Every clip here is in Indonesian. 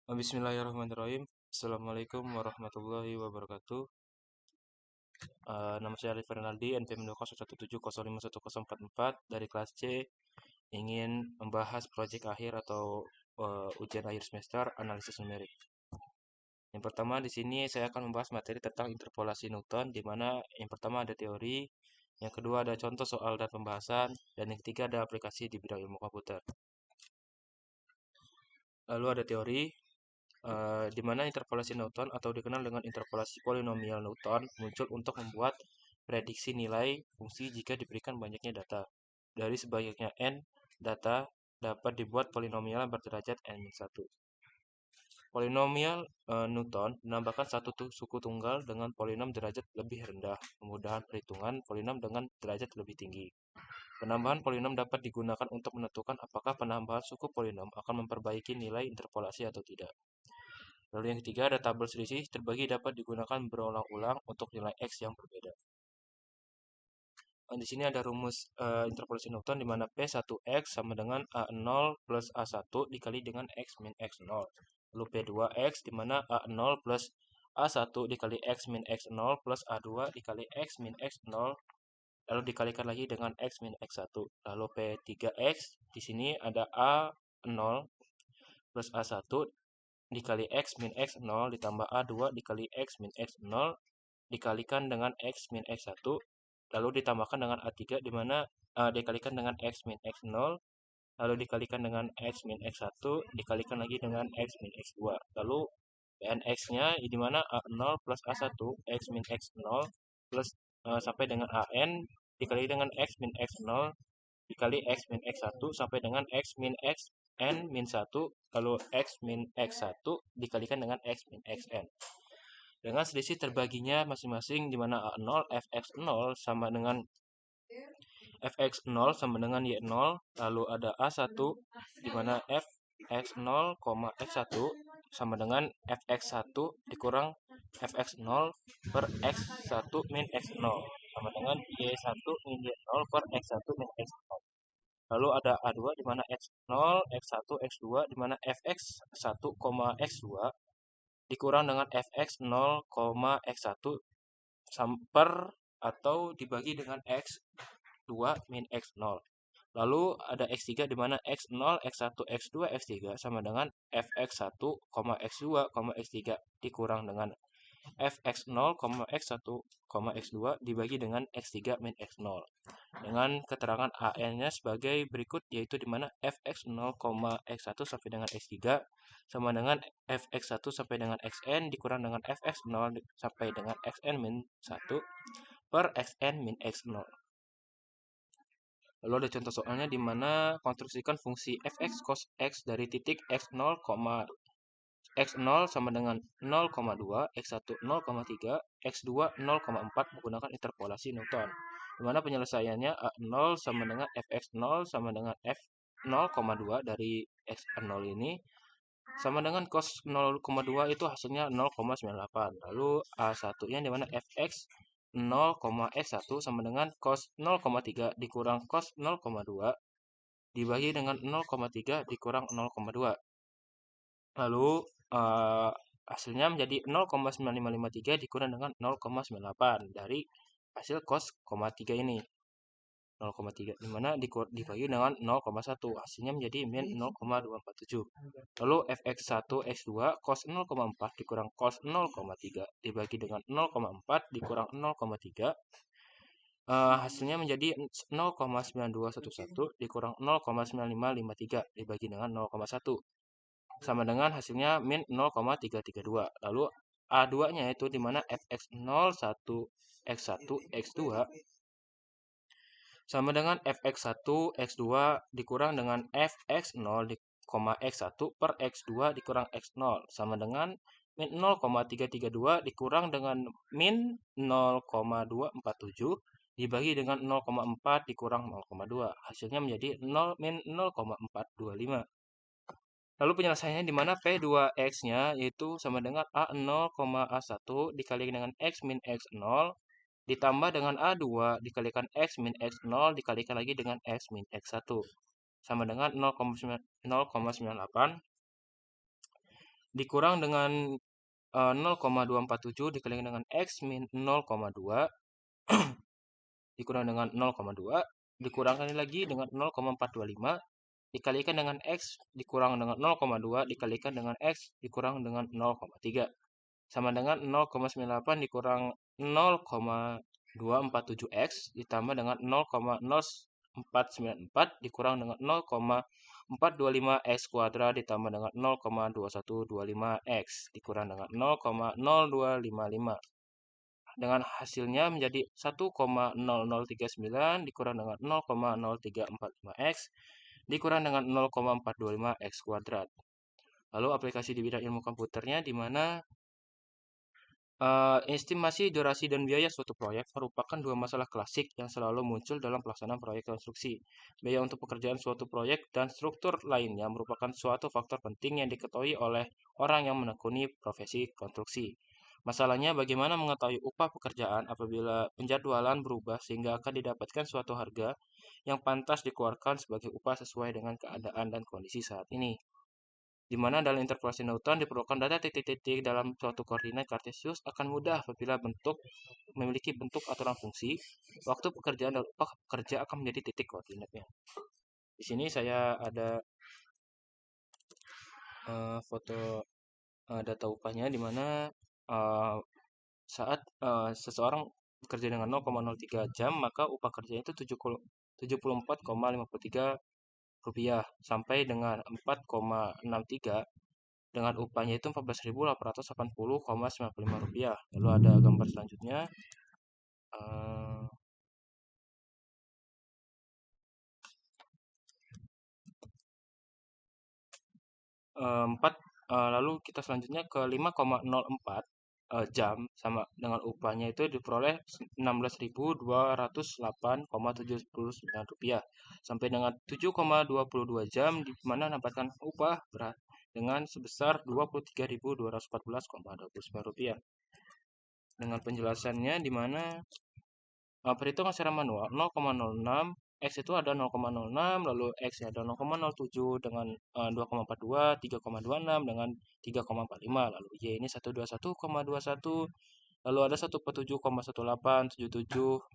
Bismillahirrahmanirrahim. Assalamualaikum warahmatullahi wabarakatuh. Nama saya Arif Fernaldi, NPM 20170505144 dari kelas C. Ingin membahas proyek akhir atau ujian akhir semester analisis numerik. Yang pertama di sini saya akan membahas materi tentang interpolasi Newton, di mana yang pertama ada teori, yang kedua ada contoh soal dan pembahasan, dan yang ketiga ada aplikasi di bidang ilmu komputer. Lalu ada teori, di mana interpolasi Newton atau dikenal dengan interpolasi polinomial Newton muncul untuk membuat prediksi nilai fungsi jika diberikan banyaknya data. Dari sebanyaknya n data dapat dibuat polinomial berderajat n-1. Polinomial Newton menambahkan satu suku tunggal dengan polinom derajat lebih rendah, kemudahan perhitungan polinom dengan derajat lebih tinggi. Penambahan polinom dapat digunakan untuk menentukan apakah penambahan suku polinom akan memperbaiki nilai interpolasi atau tidak. Lalu yang ketiga ada tabel selisih terbagi dapat digunakan berulang-ulang untuk nilai X yang berbeda. Di sini ada rumus interpolasi Newton di mana P1X sama dengan A0 plus A1 dikali dengan X min X0. Lalu P2X di mana A0 plus A1 dikali X min X0 plus A2 dikali X min X0 lalu dikalikan lagi dengan X min X1. Lalu P3X di sini ada A0 plus A1 dikali X min X0 ditambah A2 dikali X min X0 dikalikan dengan X min X1 lalu ditambahkan dengan A3 di mana dikalikan dengan X min X0 lalu dikalikan dengan X min X1 dikalikan lagi dengan X min X2 lalu PNX-nya di mana A0 plus A1 X min X0 plus sampai dengan AN dikali dengan X min X0 dikali X min X1 sampai dengan X min X N min 1 lalu X min X1 dikalikan dengan X min Xn dengan selisih terbaginya masing-masing di mana A0 Fx0 sama dengan Fx0 sama dengan Y0 lalu ada A1 di mana Fx0, X1 sama dengan Fx1 dikurang Fx0 per X1 min X0 sama dengan Y1 min Y0 per X1 min X0. Lalu ada A2 di mana X0, X1, X2 di mana Fx1, X2 dikurang dengan Fx0, X1 per atau dibagi dengan X2 min X0. Lalu ada X3 di mana X0, X1, X2, X3 sama dengan Fx1, X2, X3 dikurang dengan Fx0, X1, X2 dibagi dengan X3 min X0. Dengan keterangan AN-nya sebagai berikut yaitu di mana Fx0, X1 sampai dengan X3 sama dengan Fx1 sampai dengan Xn dikurang dengan Fx0 sampai dengan Xn min 1 per Xn min X0. Lalu ada contoh soalnya di mana konstruksikan fungsi fx cos x dari titik x0, x0 sama dengan 0,2, x1 0,3, x2 0,4 menggunakan interpolasi Newton. Di mana penyelesaiannya A0 sama dengan fx0 sama dengan f 0,2 dari x0 ini sama dengan cos 0,2 itu hasilnya 0,98. Lalu A1-nya di mana fx 0,x1 sama dengan cos 0,3 dikurang cos 0,2 dibagi dengan 0,3 dikurang 0,2. Lalu hasilnya menjadi 0,9553 dikurang dengan 0,98 dari hasil cos 3 ini. 0,3 dimana dibagi dengan 0,1 hasilnya menjadi min 0,247. Lalu fx1 x2 cos 0,4 dikurang cos 0,3 dibagi dengan 0,4 dikurang 0,3 hasilnya menjadi 0,9211 dikurang 0,9553 dibagi dengan 0,1 sama dengan hasilnya min 0,332. Lalu A2-nya itu di mana fx0, 1, x1, x2 sama dengan fx1, x2 dikurang dengan fx0, x1 per x2 dikurang x0 sama dengan min 0,332 dikurang dengan min 0,247 dibagi dengan 0,4 dikurang 0,2. Hasilnya menjadi min 0,425. Lalu penyelesaiannya di mana P2X-nya yaitu sama dengan A0, A1 dikalikan dengan X min X0 ditambah dengan A2 dikalikan X min X0 dikalikan lagi dengan X min X1 sama dengan 0,98 dikurang dengan 0,247 dikalikan dengan X min 0,2 dikurang dengan 0,2 dikurangkan lagi dengan 0,425 dikalikan dengan X dikurang dengan 0,2 dikalikan dengan X dikurang dengan 0,3 sama dengan 0,98 dikurang 0,247X ditambah dengan 0,0494 dikurang dengan 0,425X kuadrat ditambah dengan 0,2125X dikurang dengan 0,0255. Dengan hasilnya menjadi 1,0039 dikurang dengan 0,0345X dikurang dengan 0,425X kuadrat. Lalu aplikasi di bidang ilmu komputernya di mana estimasi durasi dan biaya suatu proyek merupakan dua masalah klasik yang selalu muncul dalam pelaksanaan proyek konstruksi. Biaya untuk pekerjaan suatu proyek dan struktur lainnya merupakan suatu faktor penting yang diketahui oleh orang yang menekuni profesi konstruksi. Masalahnya bagaimana mengetahui upah pekerjaan apabila penjadwalan berubah sehingga akan didapatkan suatu harga yang pantas dikeluarkan sebagai upah sesuai dengan keadaan dan kondisi saat ini. Di mana dalam interpolasi Newton diperlukan data titik-titik dalam suatu koordinat Cartesius akan mudah apabila memiliki bentuk aturan fungsi, waktu pekerjaan dan upah pekerja akan menjadi titik koordinatnya. Di sini saya ada foto data upahnya di mana saat seseorang bekerja dengan 0,03 jam maka upah kerjanya itu 74,53 rupiah sampai dengan 4,63 dengan upahnya itu 14.880,95 rupiah. Lalu ada gambar selanjutnya. 4 lalu kita selanjutnya ke 5,04 jam sama dengan upahnya itu diperoleh 16.208,79 rupiah sampai dengan 7,22 jam di mana mendapatkan upah berat dengan sebesar 23.214,29 rupiah. Dengan penjelasannya di mana perhitungan secara manual 0,06 X itu ada 0,06 lalu X ada 0,07 dengan 2,42 3,26 dengan 3,45 lalu Y ini 121,21 lalu ada 147,187782,77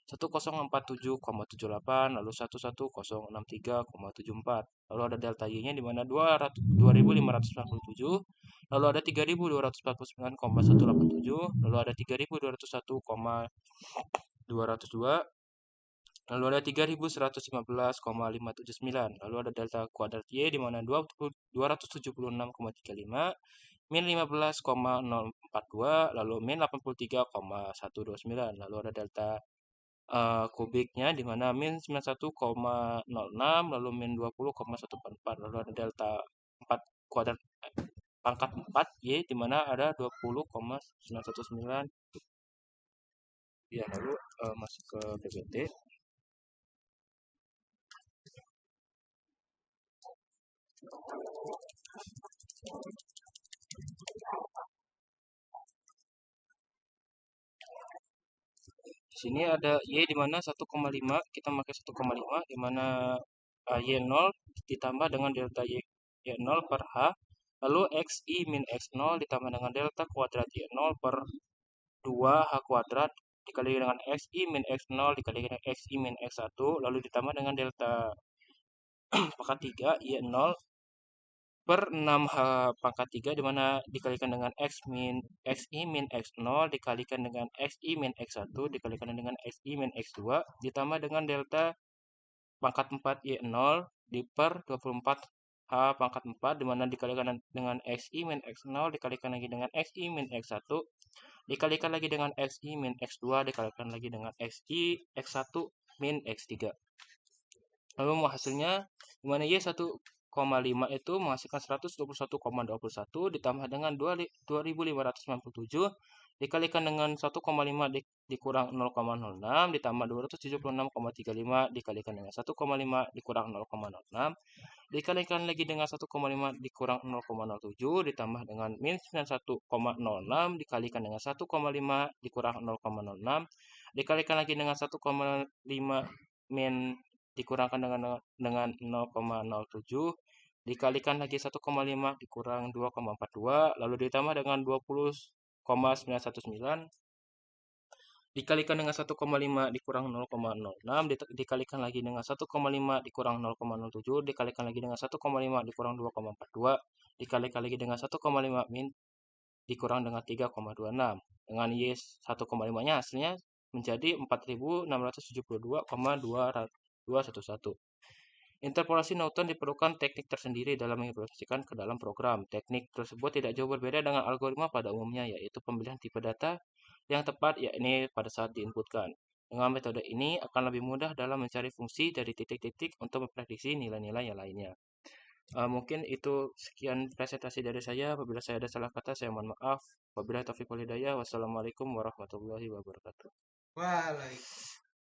1047,78 lalu 11063,74 lalu ada delta Y nya di mana 2547 lalu ada 3249,187 lalu ada 3201,202 lalu ada 3115,579 lalu ada delta kuadrat Y di mana 276,35 min 15,042 lalu min 83,129 lalu ada delta kubiknya di mana min 91,06 lalu min 20,144 lalu ada delta 4 kuadrat pangkat 4 Y di mana ada 20,919 ya. Lalu masuk ke PPT. Di sini ada Y di mana 1,5 kita pakai 1,5 di mana Y0 ditambah dengan delta Y0 per H lalu XI min X0 ditambah dengan delta kuadrat Y0 per 2 H kuadrat dikali dengan XI min X0 dikali dengan XI min X1 lalu ditambah dengan delta pangkat 3 Y0 per 6H pangkat 3 dimana dikalikan dengan XI min X0 dikalikan dengan XI min X1 dikalikan dengan XI min X2 ditambah dengan delta pangkat 4 Y0 di per 24H pangkat 4 dimana dikalikan dengan XI min X0 dikalikan lagi dengan XI min X1 dikalikan lagi dengan XI min X2 dikalikan lagi dengan XI X1 min X3. Lalu hasilnya dimana Y1,5 itu menghasilkan 121,21 ditambah dengan 2597 dikalikan dengan 1,5 dikurang 0,06 ditambah 276,35 dikalikan dengan 1,5 dikurang 0,06 dikalikan lagi dengan 1,5 dikurang 0,07 ditambah dengan min 91,06 dikalikan dengan 1,5 dikurang 0,06 dikalikan lagi dengan 1,5 min dikurangkan dengan 0,07 dikalikan lagi 1,5 dikurang 2,42, lalu ditambah dengan 20,919, dikalikan dengan 1,5 dikurang 0,06, dikalikan lagi dengan 1,5 dikurang 0,07, dikalikan lagi dengan 1,5 dikurang 2,42, dikalikan lagi dengan 1,5 min dikurang dengan 3,26. Dengan Y 1,5-nya hasilnya menjadi 4672,2211. Interpolasi Newton diperlukan teknik tersendiri dalam mengimplementasikan ke dalam program. Teknik tersebut tidak jauh berbeda dengan algoritma pada umumnya, yaitu pemilihan tipe data yang tepat, yakni pada saat diinputkan. Dengan metode ini akan lebih mudah dalam mencari fungsi dari titik-titik untuk memprediksi nilai-nilai yang lainnya. Mungkin itu sekian presentasi dari saya. Apabila saya ada salah kata, saya mohon maaf. Wabillahi taufiq wal hidayah. Wassalamualaikum warahmatullahi wabarakatuh. Waalaikumsalam